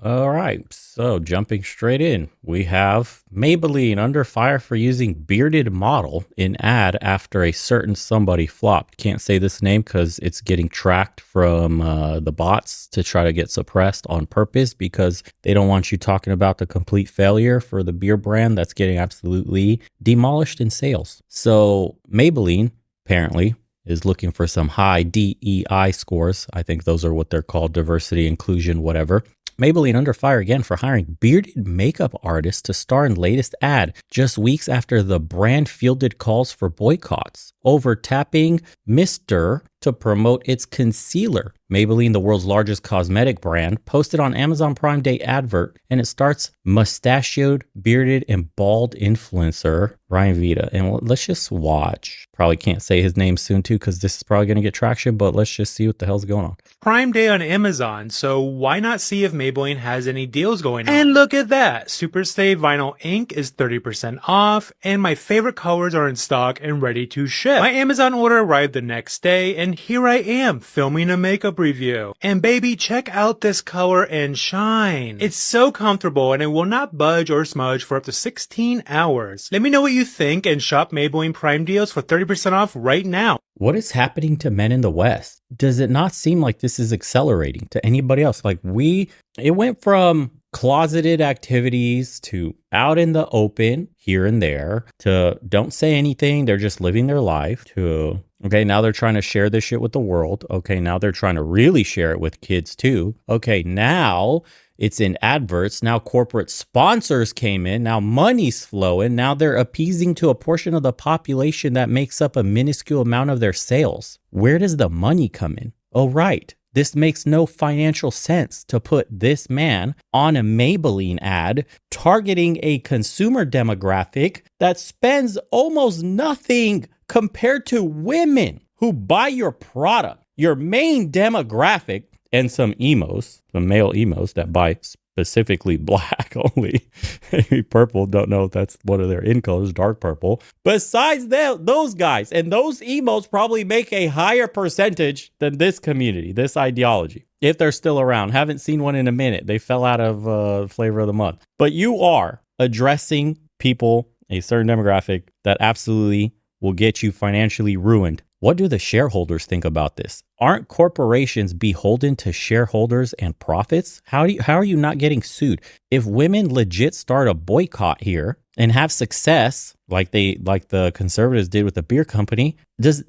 All right, so jumping straight in, we have Maybelline under fire for using bearded model in ad after a certain somebody flopped. Can't say this name because it's getting tracked from the bots to try to get suppressed on purpose because they don't want you talking about the complete failure for the beer brand that's getting absolutely demolished in sales. So Maybelline apparently is looking for some high DEI scores. I think those are what they're called, diversity, inclusion, whatever. Maybelline under fire again for hiring bearded makeup artists to star in latest ad just weeks after the brand fielded calls for boycotts over tapping Mr. to promote its concealer. Maybelline, the world's largest cosmetic brand, posted on Amazon Prime Day advert, and it starts mustachioed, bearded, and bald influencer Ryan Vita. And let's just watch. Probably can't say his name soon too because this is probably going to get traction, but let's just see what the hell's going on. Prime Day on Amazon, so why not see if Maybelline has any deals going on? And look at that! Super Stay Vinyl Ink is 30% off, and my favorite colors are in stock and ready to ship. My Amazon order arrived the next day, and here I am, filming a makeup review. And baby, check out this color and shine. It's so comfortable, and it will not budge or smudge for up to 16 hours. Let me know what you think, and shop Maybelline Prime deals for 30% off right now. What is happening to men in the West? Does it not seem like this is accelerating to anybody else? Like it went from closeted activities to out in the open here and there to don't say anything. They're just living their life to, okay, now they're trying to share this shit with the world. Okay, now they're trying to really share it with kids too. Okay, now it's in adverts. Now corporate sponsors came in. Now money's flowing. Now they're appeasing to a portion of the population that makes up a minuscule amount of their sales. Where does the money come in? Oh, right. This makes no financial sense to put this man on a Maybelline ad targeting a consumer demographic that spends almost nothing compared to women who buy your product. Your main demographic and some emos, some male emos that buy specifically black only. Maybe purple, don't know if that's one of their in colors, dark purple. Besides those guys, and those emos probably make a higher percentage than this community, this ideology. If they're still around, haven't seen one in a minute. They fell out of flavor of the month. But you are addressing people, a certain demographic that absolutely will get you financially ruined. What do the shareholders think about this? Aren't corporations beholden to shareholders and profits? How are you not getting sued? If women legit start a boycott here and have success, like the conservatives did with the beer company, is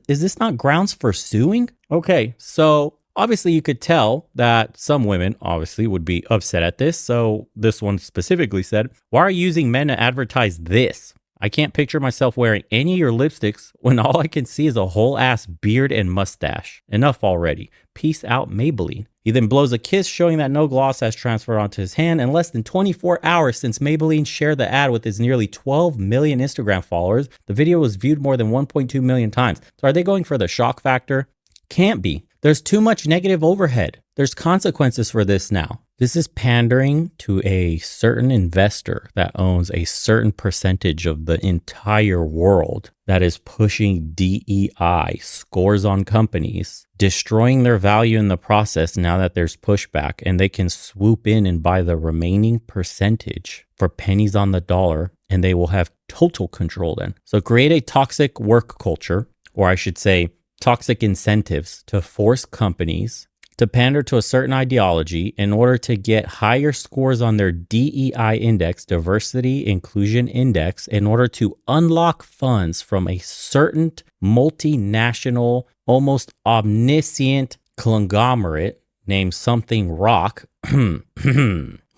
this not grounds for suing? Okay, so obviously you could tell that some women obviously would be upset at this. So this one specifically said, "Why are you using men to advertise this? I can't picture myself wearing any of your lipsticks when all I can see is a whole ass beard and mustache. Enough already. Peace out, Maybelline." He then blows a kiss showing that no gloss has transferred onto his hand in less than 24 hours since Maybelline shared the ad with his nearly 12 million Instagram followers. The video was viewed more than 1.2 million times. So are they going for the shock factor? Can't be. There's too much negative overhead. There's consequences for this now. This is pandering to a certain investor that owns a certain percentage of the entire world that is pushing DEI scores on companies, destroying their value in the process now that there's pushback, and they can swoop in and buy the remaining percentage for pennies on the dollar, and they will have total control then. So create a toxic work culture, or I should say toxic incentives to force companies to pander to a certain ideology in order to get higher scores on their DEI index, diversity inclusion index, in order to unlock funds from a certain multinational, almost omniscient conglomerate named something Rock, who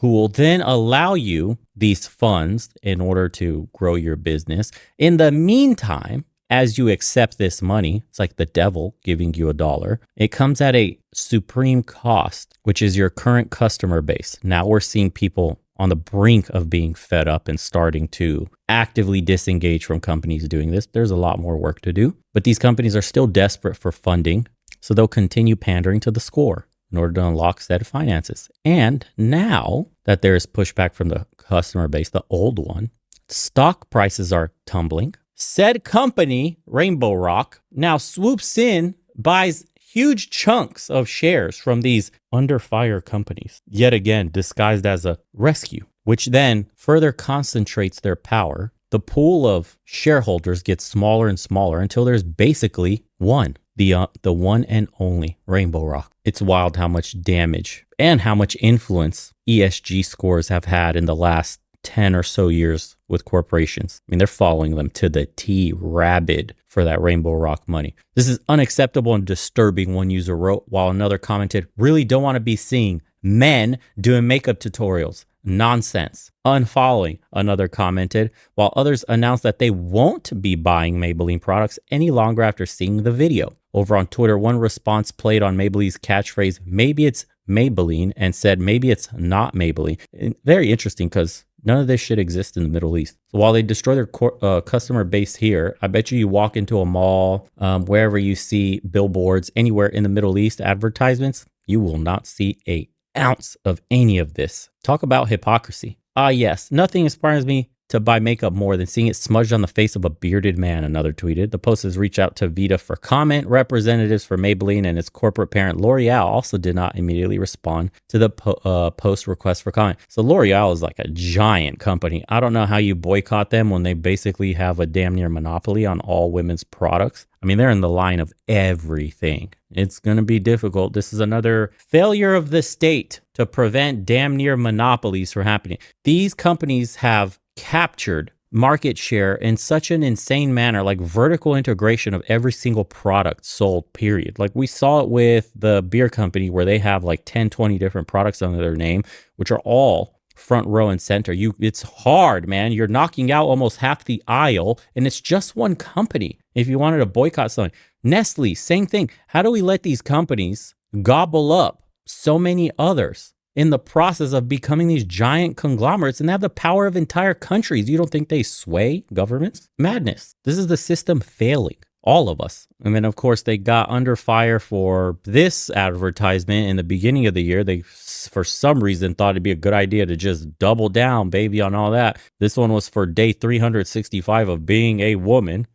will then allow you these funds in order to grow your business. In the meantime, as you accept this money, it's like the devil giving you $1. It comes at a supreme cost, which is your current customer base. Now we're seeing people on the brink of being fed up and starting to actively disengage from companies doing this. There's a lot more work to do, but these companies are still desperate for funding, so they'll continue pandering to the score in order to unlock said finances. And now that there is pushback from the customer base, the old one, stock prices are tumbling. Said company, Rainbow Rock, now swoops in, buys huge chunks of shares from these under fire companies, yet again disguised as a rescue, which then further concentrates their power. The pool of shareholders gets smaller and smaller until there's basically one, the one and only Rainbow Rock. It's wild how much damage and how much influence ESG scores have had in the last 10 or so years with corporations. I mean, they're following them to the T rabid for that Rainbow Rock money. This is unacceptable and disturbing, one user wrote, while another commented, really don't want to be seeing men doing makeup tutorials. Nonsense. Unfollowing, another commented, while others announced that they won't be buying Maybelline products any longer after seeing the video. Over on Twitter, one response played on Maybelline's catchphrase, maybe it's Maybelline, and said maybe it's not Maybelline. Very interesting because none of this shit exists in the Middle East. So while they destroy their customer base here, I bet you walk into a mall, wherever you see billboards, anywhere in the Middle East, advertisements, you will not see an ounce of any of this. Talk about hypocrisy. Yes, nothing inspires me to buy makeup more than seeing it smudged on the face of a bearded man, another tweeted. The post has reached out to Vita for comment. Representatives for Maybelline and its corporate parent L'Oreal also did not immediately respond to the post request for comment. So L'Oreal is like a giant company. I don't know how you boycott them when they basically have a damn near monopoly on all women's products. I mean, they're in the line of everything. It's going to be difficult. This is another failure of the state to prevent damn near monopolies from happening. These companies have captured market share in such an insane manner, like vertical integration of every single product sold, period. Like we saw it with the beer company where they have like 10, 20 different products under their name, which are all front row and center. It's hard, man. You're knocking out almost half the aisle and it's just one company. If you wanted to boycott something, Nestle, same thing. How do we let these companies gobble up so many others in the process of becoming these giant conglomerates and have the power of entire countries? You don't think they sway governments? Madness. This is the system failing all of us. And then, of course, they got under fire for this advertisement in the beginning of the year. They, for some reason, thought it'd be a good idea to just double down, baby, on all that. This one was for day 365 of being a woman.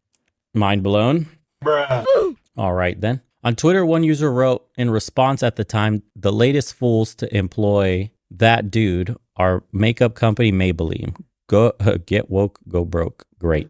Mind blown? Bruh. All right, then. On Twitter, one user wrote in response at the time, the latest fools to employ that dude are makeup company Maybelline. Go get woke, go broke. Great.